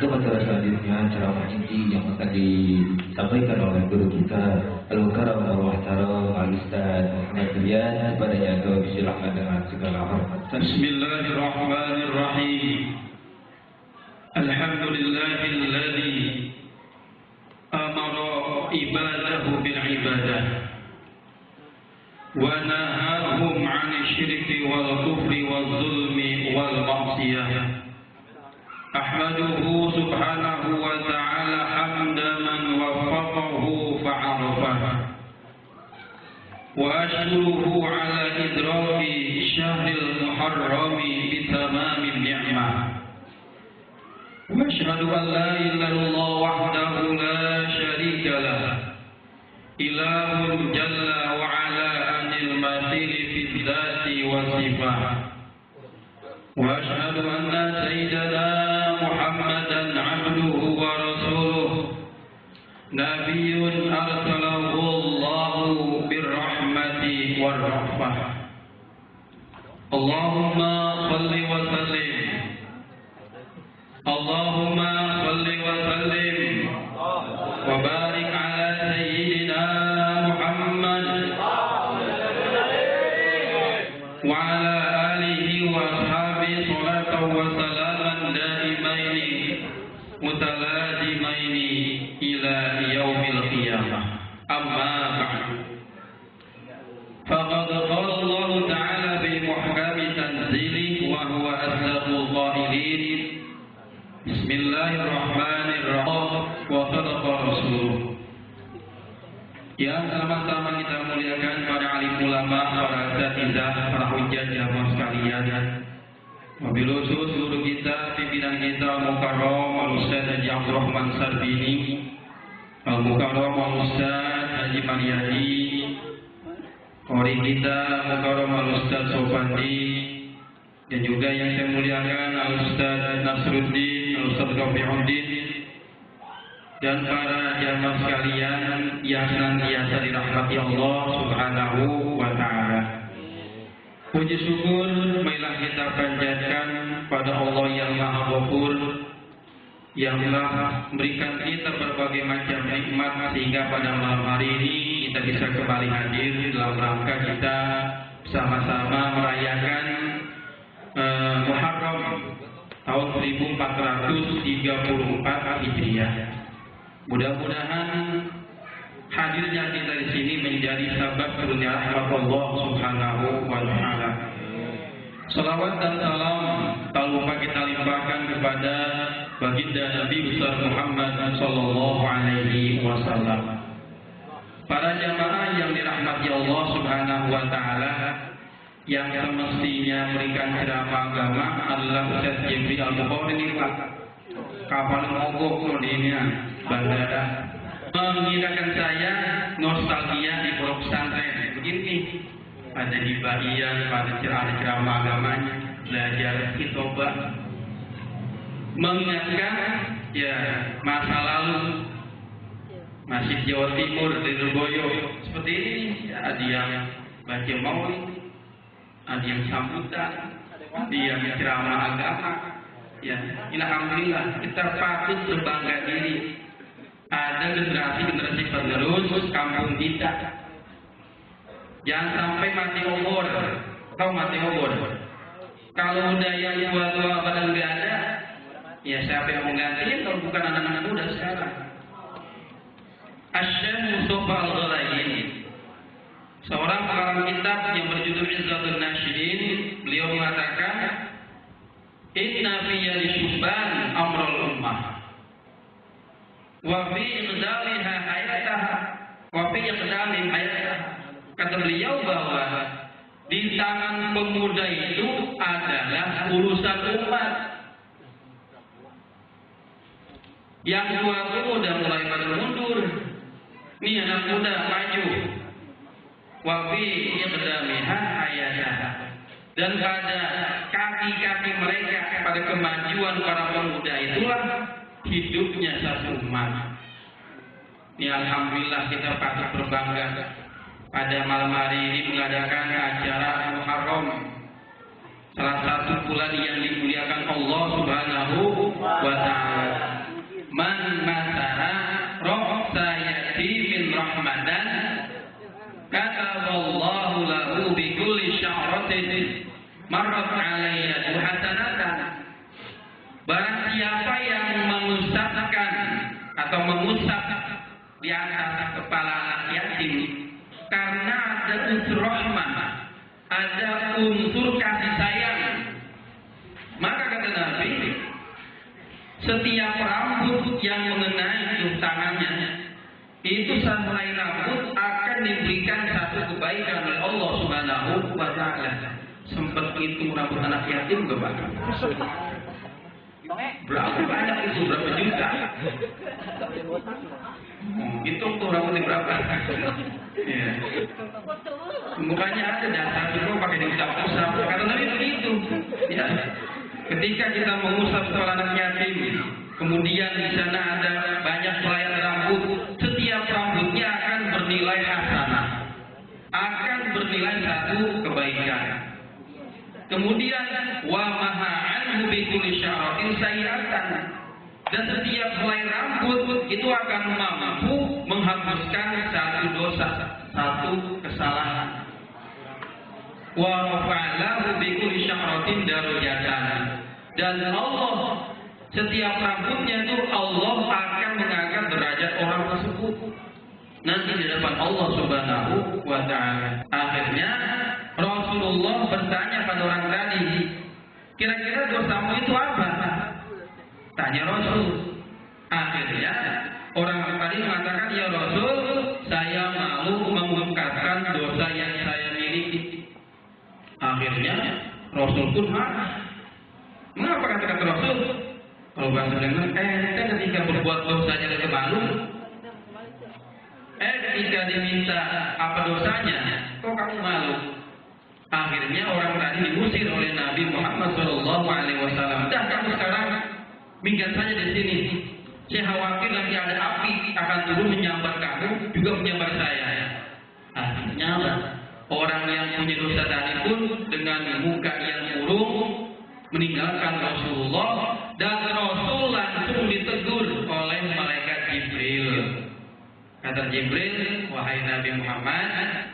materi selanjutnya ceramah inti yang akan disampaikan oleh guru kita Al-Mukarram Al-Muhtaram Al-Ustaz Muhammad Rian. Kepadanya kami silakan dengan segala hormat. Bismillahirrahmanirrahim. Alhamdulillahilladzi amara ibadahu bil ibadah wa nahahum 'anil syirki wal kufri wal zulmi wal ma'siyah. Ahmaduhu subhanahu wa ta'ala hamda man waffaqahu fa'arafah wa ashkuruhu ala idraki syahril muharrami bitamamin ni'mah wa ashhadu an la ilaha illallah wahdahu la syarika lah ilahun jalla wa ala anil mathili fid dhati wa sifah wa ashhadu anna sayyidana Muhammadan abduhu wa rasuluh nabiyyun arsalahu Allahu birrahmati warrahmah. Allahumma salli wa sallim, Allahumma salli wa sallim wa barik ala sayyidina Muhammad wa ala alihi wa ashabihi salatan wa salaman daimaini mutalazimaini ila yaumil qiyamah. Amma ba'du. Faqad qala Allah ta'ala bi muhkami tanzilihi wa huwa asdaqul qailin. Bismillahirrahmanirrahim wa sadaqa rasuluh. Yang sama-sama kita muliakan para alim ulama, para asatidzah, para hujjah jamaah sekalian. Wabil khusus guru kita, pimpinan kita Al-Mukarram Al-Ustaz Haji Abdurrahman Sarbini, Al-Mukarram Al-Ustaz Haji Maryadi, qori kita Al-Mukarram Al-Ustaz Sofandi, dan juga yang saya muliakan Al-Ustaz Nasruddin, Al-Ustaz Rafi'uddin, dan para jamaah sekalian yang senantiasa dirahmati Allah Subhanahu wa ta'ala. Puji syukur marilah kita panjatkan pada Allah yang Maha Ghafur, yang telah memberikan kita berbagai macam nikmat sehingga pada malam hari ini kita bisa kembali hadir dalam rangka kita sama-sama merayakan Muharram tahun 1434 Hijriah. Mudah-mudahan hadirnya kita di sini menjadi sebab turunnya rahmat Allah Subhanahu wa ta'ala. Salawat dan salam tak lupa kita limpahkan kepada baginda Nabi besar Muhammad sallallahu alaihi wasallam. Para jamaah yang dirahmati Allah Subhanahu wa ta'ala, yang semestinya memberikan ceramah agama adalah Ustaz Jeffrey Al-Bukhari ini Pak. Kapal mogok dunia bandara. Mengingatkan saya nostalgia di pondok pesantren begini, ada di bagian pada ceramah agamanya belajar khitbah, mengingatkan ya masa lalu Masjid Jawa Timur di Lirboyo seperti ini. Ada yang baca maulid, ada yang sambutan, ada yang ceramah agama. Ya, alhamdulillah kita patut berbangga diri. Ada generasi penerus kampung kita. Jangan sampai mati obor. Tahu mati obor? Kalau udah yang tua-tua pada nggak ada, ya siapa yang mengganti kalau bukan anak-anak muda sekarang? Asy-Syaikh Mustafa Al-Ghalayin, seorang pengarang kitab yang berjudul Izzatun Nasyirin, beliau mengatakan, "Inna fi yadi syubban amrul ummah wa fi iqdamiha hayataha wa fi iqdami hayataha." Kata beliau bahwa di tangan pemuda itu adalah urusan umat. Yang tua udah mulai pada mundur, nih anak muda maju. Wa fi iqdamiha hayataha, dan pada kaki-kaki mereka, pada kemajuan para pemuda itulah hidupnya satu umat. Ini alhamdulillah kita patut berbangga. Pada malam hari ini mengadakan acara Muharram, salah satu bulan yang dimuliakan Allah Subhanahu wa ta'ala. marrat alayya hasanatan. Barang siapa yang mengusapkan atau mengusap di atas kepala anak yatim karena ada unsur rahmah, ada unsur kasih sayang, maka kata Nabi, setiap rambut yang mengenai tangannya itu sehelai rambut akan diberikan satu kebaikan oleh Allah Subhanahu wa Ta'ala. Sempat itu rambut anak yatim berapa? Berapa banyak itu? Berapa juta? Hitung tuh rambutnya berapa? Ya. Mukanya ada dasar itu pakai diusap-usap. Kata Nabi begitu. Ya. Ketika kita mengusap kepala anak yatim, kemudian di sana ada banyak helai rambut, setiap rambutnya akan bernilai hasanah, akan bernilai satu kebaikan. Kemudian wa maha'anhu bi kulli sya'ratin sayi'atan, dan setiap helai rambut itu akan mampu menghapuskan satu dosa, satu kesalahan. Wa rafa'alahu bi kulli sya'ratin darajatan, dan Allah setiap rambutnya itu Allah akan mengangkat derajat orang tersebut nanti di depan Allah Subhanahu wa Ta'ala. Akhirnya Rasulullah bertanya pada orang tadi, kira-kira dosamu itu apa? Tanya Rasul. Akhirnya orang tadi mengatakan, ya Rasul, saya malu mengungkapkan dosa yang saya miliki. Akhirnya Rasul pun marah. Mengapa kata Rasul? Kalau bahasa Indonesia, ente ketika berbuat dosa jadi malu. Ketika diminta apa dosanya, kok kamu malu? Akhirnya orang tadi diusir oleh Nabi Muhammad SAW. Dah kamu sekarang minggat saja di sini. Saya khawatir nanti ada api akan turun menyambar kamu, juga menyambar saya. Akhirnya orang yang punya dosa tadi pun dengan muka yang murung meninggalkan Rasulullah, dan Rasul langsung ditegur oleh malaikat Jibril. Kata Jibril, wahai Nabi Muhammad,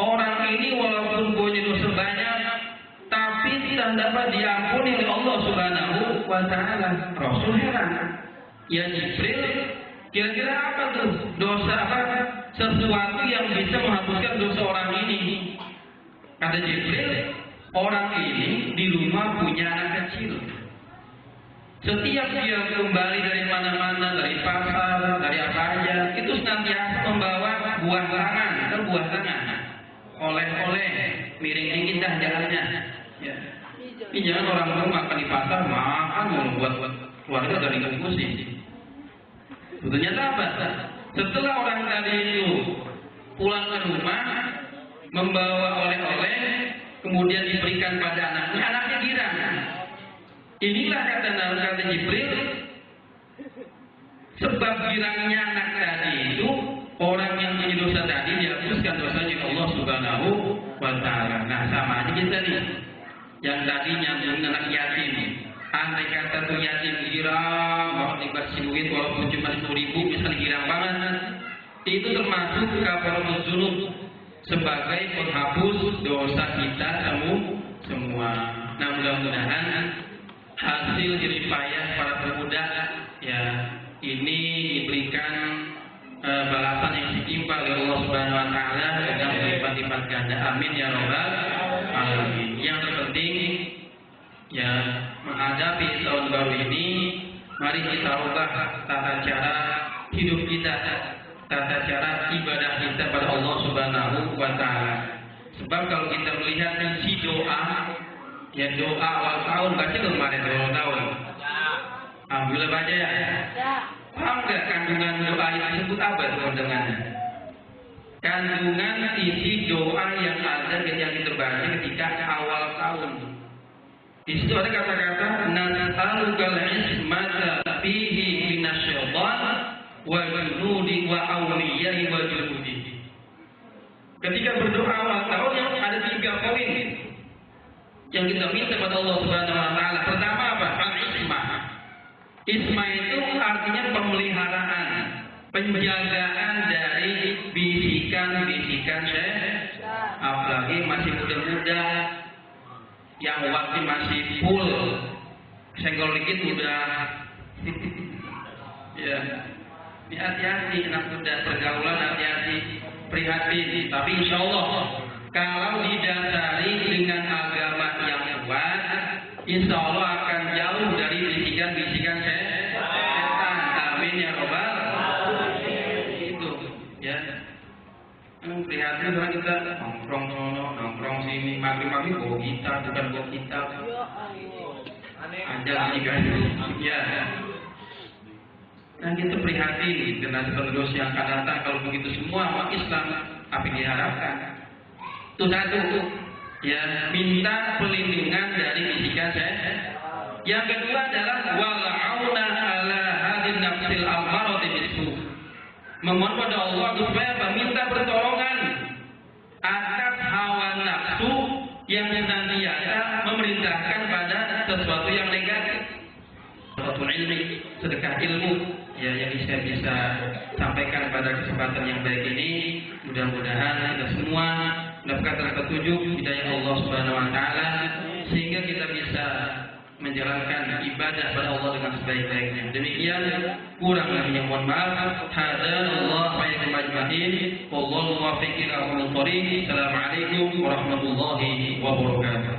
orang ini walaupun punya dosa banyak, tapi tidak dapat diampuni oleh Allah Subhanahu wa Ta'ala. Rasul heran. Ya Jibril, kira-kira apa tuh dosa apa? Sesuatu yang bisa menghapuskan dosa orang ini. Kata Jibril, orang ini di rumah punya anak kecil. Setiap dia kembali dari mana-mana, dari pasar, dari apa aja, itu senantiasa membawa buah tangan, oleh-oleh, miring dikit dah jalannya. Ya. Ini jangan orang tua makan di pasar, makan buat keluarga dari pusing. Ternyata apa? Setelah orang tadi itu pulang ke rumah, membawa oleh-oleh, kemudian diberikan pada anaknya, anaknya girang. Inilah kata Jibril, sebab girangnya anak tadi itu, orang yang punya dosa tadi dihapuskan dosanya Allah Subhanahu wa Ta'ala. Nah, sama aja kita nih, yang tadi nyambung anak yatim. Andai kata tuh yatim girang, mau dikasih duit walaupun cuma 10.000, misalnya girang banget, itu termasuk kafaratul dzunub, sebagai penghapus dosa kita semua. Nah, mudah-mudahan hasil jerih payah para pemuda ya ini diberikan balasan yang setimpal oleh Allah Subhanahu wa Ta'ala dengan berlipat-lipat ganda. Amin ya rabbal alamin. Yang terpenting ya menghadapi tahun baru ini, mari kita ubah tata cara hidup kita, tata cara ibadah kita pada Allah Subhanahu wa Ta'ala. Sebab kalau kita melihat isi doa, ya doa awal tahun, baca kemarin awal tahun. Alhamdulillah baca ya. Paham nggak kandungan doa yang disebut apa dengannya? Kandungan isi doa yang ada yang kita baca ketika awal tahun. Di situ ada kata-kata nas'alukal ismata fihi minasyaitan wa junudi wa awliyahi wa junudi. Ketika berdoa awal tahun yang ada 3 poin yang kita minta kepada Allah Subhanahu wa Ta'ala. Pertama apa? Al-ismah. Ismah itu artinya pemeliharaan, penjagaan dari bisikan-bisikan syaitan. Apalagi masih muda-muda, yang waktu masih full, senggol dikit udah ya. Hati-hati anak muda pergaulan, hati-hati, prihatin. Tapi insya Allah kalau didasari dengan agama yang kuat, insya Allah akan jauh dari bisikan-bisikan setan. Amin ya robbal. Itu ya. Prihatin karena kita nongkrong sono, nongkrong sini, maghrib bawa gitar, bukan bawa gitar. Ajar nih kan, ya. Dan kita prihatin generasi penerus yang akan datang kalau begitu semua umat Islam apa yang diharapkan? Itu satu, ya minta perlindungan dari bisikan setan. Yang kedua adalah wala'auna ala hadin nafsil ammarati bisu. Memohon pada Allah supaya meminta pertolongan atas hawa nafsu yang senantiasa memerintahkan pada sesuatu yang negatif. Suatu ilmi, sedekah ilmu, ya yang saya bisa sampaikan pada kesempatan yang baik ini. Mudah-mudahan kita semua mendapatkan petunjuk hidayah Allah Subhanahu wa taala sehingga kita bisa menjalankan ibadah pada Allah dengan sebaik-baiknya. Demikian, kurang lebihnya mohon maaf. Hadanallahu wa iyyakum ajma'in. Wallahu muwaffiq ila aqwamit thoriq. Assalamualaikum warahmatullahi wabarakatuh.